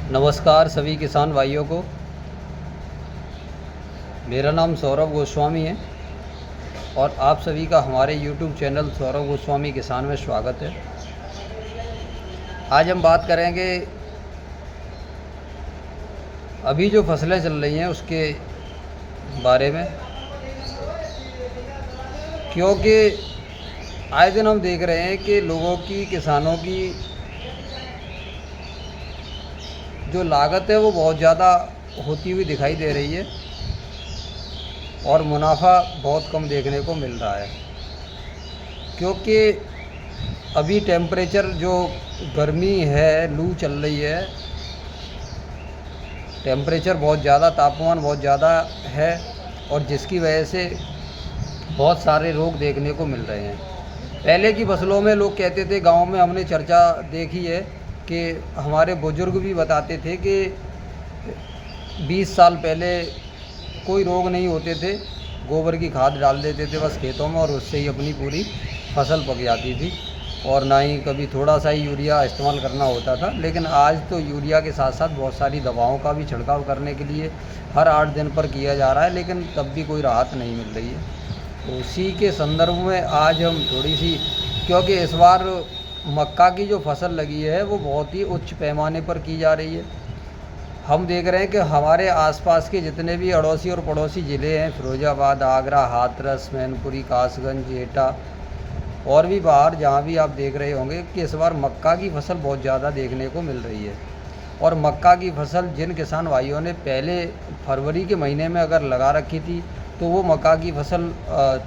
नमस्कार सभी किसान भाइयों को। मेरा नाम सौरभ गोस्वामी है और आप सभी का हमारे YouTube चैनल सौरभ गोस्वामी किसान में स्वागत है। आज हम बात करेंगे अभी जो फसलें चल रही हैं उसके बारे में, क्योंकि आए दिन हम देख रहे हैं कि लोगों की, किसानों की जो लागत है वो बहुत ज़्यादा होती हुई दिखाई दे रही है और मुनाफा बहुत कम देखने को मिल रहा है। क्योंकि अभी टेम्परेचर जो गर्मी है, लू चल रही है, टेम्परेचर बहुत ज़्यादा, तापमान बहुत ज़्यादा है और जिसकी वजह से बहुत सारे रोग देखने को मिल रहे हैं। पहले की फसलों में लोग कहते थे, गांव में हमने चर्चा देखी है कि हमारे बुजुर्ग भी बताते थे कि 20 साल पहले कोई रोग नहीं होते थे, गोबर की खाद डाल देते थे बस खेतों में और उससे ही अपनी पूरी फसल पक जाती थी और ना ही कभी थोड़ा सा ही यूरिया इस्तेमाल करना होता था। लेकिन आज तो यूरिया के साथ साथ बहुत सारी दवाओं का भी छिड़काव करने के लिए हर 8 दिन पर किया जा रहा है, लेकिन तब भी कोई राहत नहीं मिल रही है। तो उसी के संदर्भ में आज हम थोड़ी सी, क्योंकि इस बार मक्का की जो फसल लगी है वो बहुत ही उच्च पैमाने पर की जा रही है। हम देख रहे हैं कि हमारे आसपास के जितने भी अड़ोसी और पड़ोसी ज़िले हैं, फिरोजाबाद, आगरा, हाथरस, मैनपुरी, कासगंज, एटा और भी बाहर, जहाँ भी आप देख रहे होंगे कि इस बार मक्का की फसल बहुत ज़्यादा देखने को मिल रही है। और मक्का की फसल जिन किसान भाइयों ने पहले फरवरी के महीने में अगर लगा रखी थी तो वो मक्का की फसल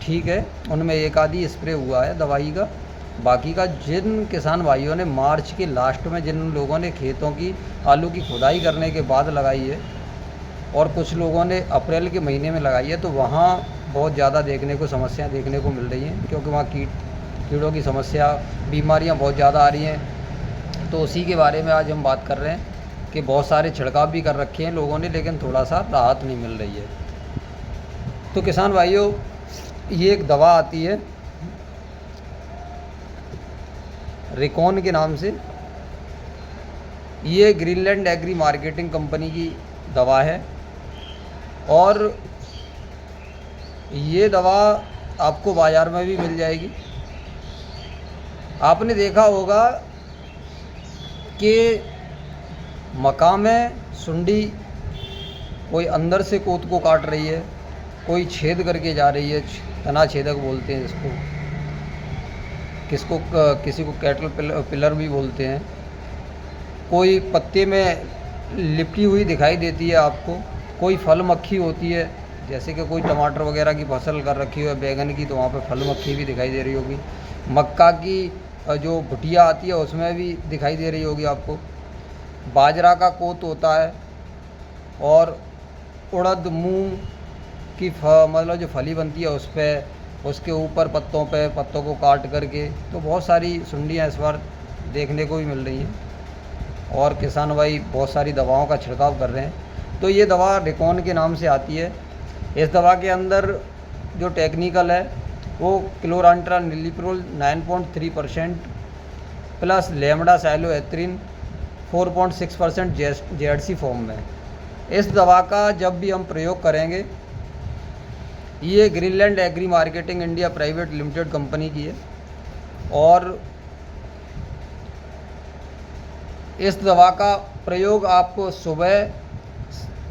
ठीक है, उनमें एक आधी स्प्रे हुआ है दवाई का। बाकी का जिन किसान भाइयों ने मार्च के लास्ट में, जिन लोगों ने खेतों की आलू की खुदाई करने के बाद लगाई है और कुछ लोगों ने अप्रैल के महीने में लगाई है, तो वहाँ बहुत ज़्यादा देखने को समस्याएं देखने को मिल रही हैं, क्योंकि वहाँ कीड़ों की समस्या, बीमारियाँ बहुत ज़्यादा आ रही हैं। तो उसी के बारे में आज हम बात कर रहे हैं कि बहुत सारे छिड़काव भी कर रखे हैं लोगों ने, लेकिन थोड़ा सा राहत नहीं मिल रही है। तो किसान भाइयों, ये एक दवा आती है रिकॉन के नाम से, ये ग्रीनलैंड एग्री मार्केटिंग कंपनी की दवा है और ये दवा आपको बाज़ार में भी मिल जाएगी। आपने देखा होगा कि मक्का में सुंडी कोई अंदर से कोत को काट रही है, कोई छेद करके जा रही है, तना छेदक बोलते हैं इसको, किसी को कैटल पिलर भी बोलते हैं। कोई पत्ते में लिपटी हुई दिखाई देती है आपको, कोई फल मक्खी होती है, जैसे कि कोई टमाटर वगैरह की फसल कर रखी है, बैगन की, तो वहाँ पे फल मक्खी भी दिखाई दे रही होगी। मक्का की जो भुटिया आती है उसमें भी दिखाई दे रही होगी आपको। बाजरा का कोत होता है और उड़द, मूंग की मतलब जो फली बनती है उस पर, उसके ऊपर पत्तों को काट करके, तो बहुत सारी सुंडियाँ इस बार देखने को भी मिल रही हैं और किसान भाई बहुत सारी दवाओं का छिड़काव कर रहे हैं। तो ये दवा रिकॉन के नाम से आती है। इस दवा के अंदर जो टेक्निकल है वो क्लोरांट्रानिलिप्रोल 9.3% प्लस लेमडा साइलोएथ्रिन 4.6% जेडसी फॉर्म में। इस दवा का जब भी हम प्रयोग करेंगे, ये Greenland agri marketing India private limited company की है और इस दवा का प्रयोग आप सुबह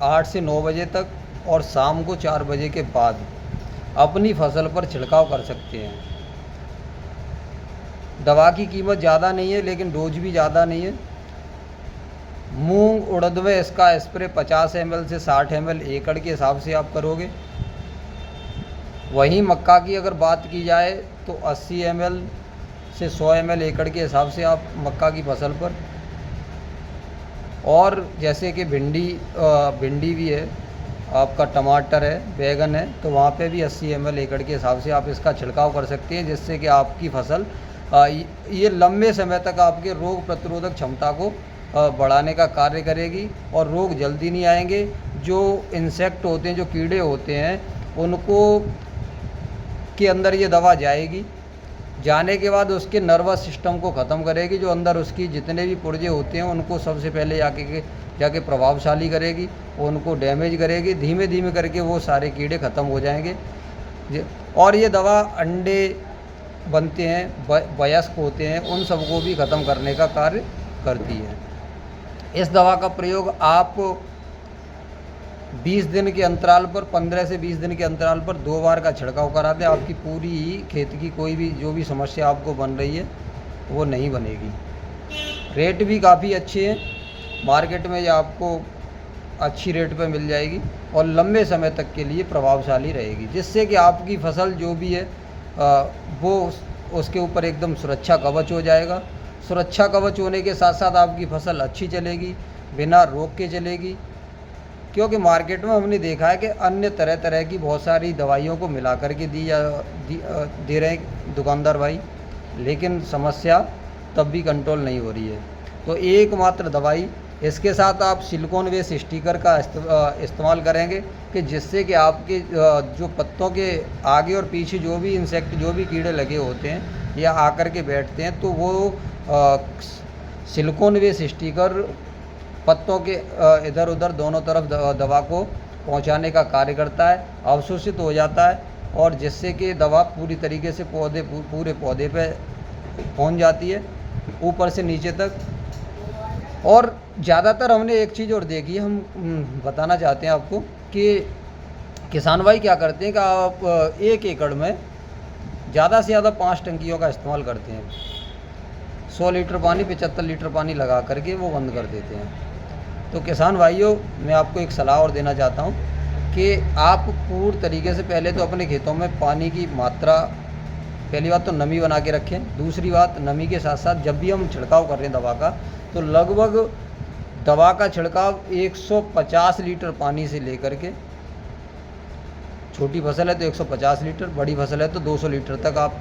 8 से 9 बजे तक और शाम को 4 बजे के बाद अपनी फसल पर छिड़काव कर सकते हैं। दवा की कीमत ज़्यादा नहीं है, लेकिन डोज भी ज़्यादा नहीं है। मूंग, उड़द में इसका स्प्रे 50 ml से 60 ml एकड़ के हिसाब से आप करोगे। वहीं मक्का की अगर बात की जाए तो 80 ml से 100 ml एकड़ के हिसाब से आप मक्का की फसल पर, और जैसे कि भिंडी भी है, आपका टमाटर है, बैगन है, तो वहाँ पे भी 80 ml एकड़ के हिसाब से आप इसका छिड़काव कर सकते हैं, जिससे कि आपकी फसल ये लंबे समय तक आपके रोग प्रतिरोधक क्षमता को बढ़ाने का कार्य करेगी और रोग जल्दी नहीं आएंगे। जो इंसेक्ट होते हैं, जो कीड़े होते हैं, उनको के अंदर ये दवा जाएगी, जाने के बाद उसके नर्वस सिस्टम को ख़त्म करेगी। जो अंदर उसकी जितने भी पुर्जे होते हैं उनको सबसे पहले जाके प्रभावशाली करेगी, उनको डैमेज करेगी। धीमे धीमे करके वो सारे कीड़े ख़त्म हो जाएंगे। और ये दवा अंडे बनते हैं, वयस्क होते हैं, उन सबको भी ख़त्म करने का कार्य करती है। इस दवा का प्रयोग आप 20 दिन के अंतराल पर, 15 से 20 दिन के अंतराल पर 2 बार का छिड़काव करा दें। आपकी पूरी खेत की कोई भी जो भी समस्या आपको बन रही है वो नहीं बनेगी। रेट भी काफ़ी अच्छे हैं, मार्केट में ये आपको अच्छी रेट पे मिल जाएगी और लंबे समय तक के लिए प्रभावशाली रहेगी, जिससे कि आपकी फसल जो भी है वो उसके ऊपर एकदम सुरक्षा कवच हो जाएगा। सुरक्षा कवच होने के साथ साथ आपकी फसल अच्छी चलेगी, बिना रोग के चलेगी। क्योंकि मार्केट में हमने देखा है कि अन्य तरह तरह की बहुत सारी दवाइयों को मिला करके दे रहे हैं दुकानदार भाई, लेकिन समस्या तब भी कंट्रोल नहीं हो रही है। तो एकमात्र दवाई, इसके साथ आप सिलिकॉन वेस्ट स्टिकर का इस्तेमाल करेंगे कि जिससे कि आपके जो पत्तों के आगे और पीछे जो भी इंसेक्ट, जो भी कीड़े लगे होते हैं या आकर के बैठते हैं, तो वो सिलिकॉन वेस्ट स्टिकर पत्तों के इधर उधर दोनों तरफ दवा को पहुंचाने का कार्य करता है, अवशोषित हो जाता है और जिससे कि दवा पूरी तरीके से पूरे पौधे पे पहुंच जाती है, ऊपर से नीचे तक। और ज़्यादातर हमने एक चीज़ और देखी, हम बताना चाहते हैं आपको कि किसान भाई क्या करते हैं कि आप 1 एकड़ में ज़्यादा से ज़्यादा 5 टंकियों का इस्तेमाल करते हैं। 100 लीटर पानी, 75 लीटर पानी लगा करके वो बंद कर देते हैं। तो किसान भाइयों, मैं आपको एक सलाह और देना चाहता हूँ कि आप पूर्ण तरीके से पहले तो अपने खेतों में पानी की मात्रा, पहली बात तो नमी बना के रखें। दूसरी बात, नमी के साथ साथ जब भी हम छिड़काव कर रहे हैं दवा का, तो लगभग दवा का छिड़काव 150 लीटर पानी से लेकर के, छोटी फसल है तो 150 लीटर, बड़ी फसल है तो 200 लीटर तक आप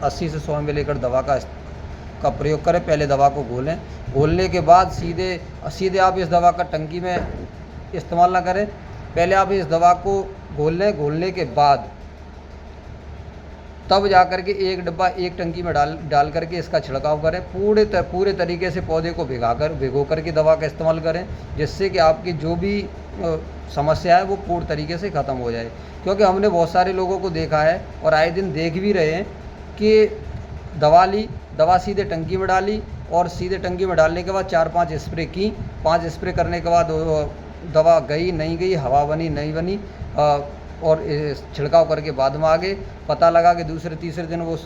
80 से 100 ml लेकर दवा का प्रयोग करें। पहले दवा को घोलें, घोलने के बाद सीधे आप इस दवा का टंकी में इस्तेमाल ना करें। पहले आप इस दवा को घोल लें, घोलने के बाद तब जा कर के एक डिब्बा एक टंकी में डाल करके इसका छिड़काव करें। पूरे तरीके से पौधे को भिगो करके दवा का इस्तेमाल करें, जिससे कि आपकी जो भी समस्या है वो पूर्ण तरीके से ख़त्म हो जाए। क्योंकि हमने बहुत सारे लोगों को देखा है और आए दिन देख भी रहे हैं कि दवा सीधे टंकी में डाली और सीधे टंकी में डालने के बाद 4-5 स्प्रे की, 5 स्प्रे करने के बाद दवा गई नहीं गई, हवा बनी नहीं बनी, और छिड़काव करके बाद में आगे पता लगा कि दूसरे तीसरे दिन वो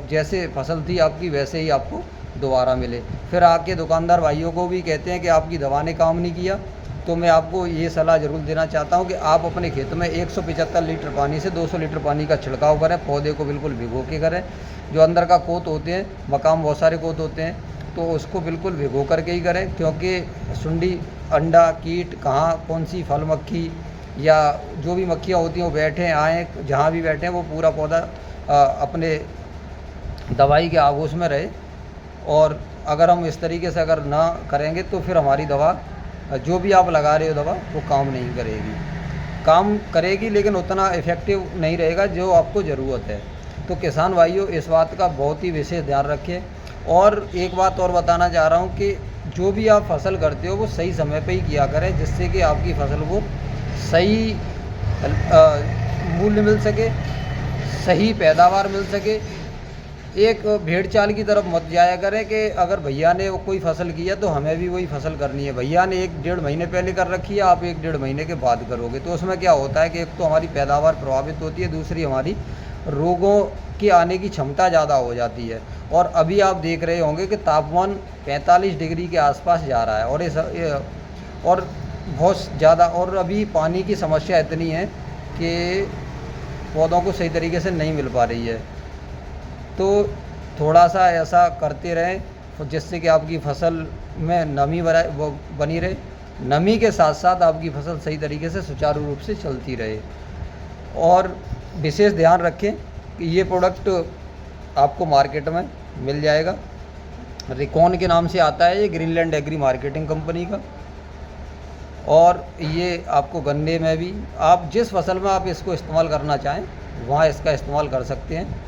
जैसे फसल थी आपकी वैसे ही आपको दोबारा मिले। फिर आके दुकानदार भाइयों को भी कहते हैं कि आपकी दवा ने काम नहीं किया। तो मैं आपको ये सलाह ज़रूर देना चाहता हूँ कि आप अपने खेत में 175 लीटर पानी से 200 लीटर पानी का छिड़काव करें, पौधे को बिल्कुल भिगो के करें। जो अंदर का कोत होते हैं, मकाम बहुत सारे कोत होते हैं, तो उसको बिल्कुल भिगो करके ही करें, क्योंकि सुंडी, अंडा, कीट, कहाँ कौन सी फल मक्खी या जो भी मक्खियाँ होती हैं वो बैठें आएँ, जहाँ भी बैठें वो पूरा पौधा अपने दवाई के आगोश में रहे। और अगर हम इस तरीके से अगर ना करेंगे तो फिर हमारी दवा, जो भी आप लगा रहे हो दवा, वो काम नहीं करेगी। काम करेगी लेकिन उतना इफ़ेक्टिव नहीं रहेगा जो आपको ज़रूरत है। तो किसान भाइयों, इस बात का बहुत ही विशेष ध्यान रखें। और एक बात और बताना चाह रहा हूँ कि जो भी आप फसल करते हो वो सही समय पे ही किया करें, जिससे कि आपकी फसल को सही मूल्य मिल सके, सही पैदावार मिल सके। एक भेड़ चाल की तरफ मत जाया करें कि अगर भैया ने कोई फसल की है तो हमें भी वही फसल करनी है। भैया ने 1-1.5 महीने पहले कर रखी है, आप 1-1.5 महीने के बाद करोगे, तो उसमें क्या होता है कि एक तो हमारी पैदावार प्रभावित होती है, दूसरी हमारी रोगों की आने की क्षमता ज़्यादा हो जाती है। और अभी आप देख रहे होंगे कि तापमान 45 डिग्री के आसपास जा रहा है और बहुत ज़्यादा, और अभी पानी की समस्या इतनी है कि पौधों को सही तरीके से नहीं मिल पा रही है। तो थोड़ा सा ऐसा करते रहें जिससे कि आपकी फसल में नमी बनी रहे, नमी के साथ साथ आपकी फसल सही तरीके से सुचारू रूप से चलती रहे। और विशेष ध्यान रखें कि ये प्रोडक्ट आपको मार्केट में मिल जाएगा, रिकॉन के नाम से आता है, ये ग्रीनलैंड एग्री मार्केटिंग कंपनी का। और ये आपको गन्ने में भी, आप जिस फसल में आप इसको इस्तेमाल करना चाहें वहाँ इसका इस्तेमाल कर सकते हैं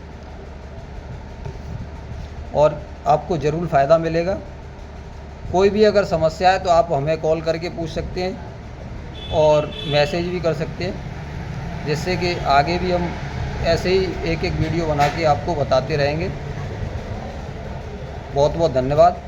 और आपको ज़रूर फ़ायदा मिलेगा। कोई भी अगर समस्या है तो आप हमें कॉल करके पूछ सकते हैं और मैसेज भी कर सकते हैं, जिससे कि आगे भी हम ऐसे ही एक एक वीडियो बना के आपको बताते रहेंगे। बहुत बहुत धन्यवाद।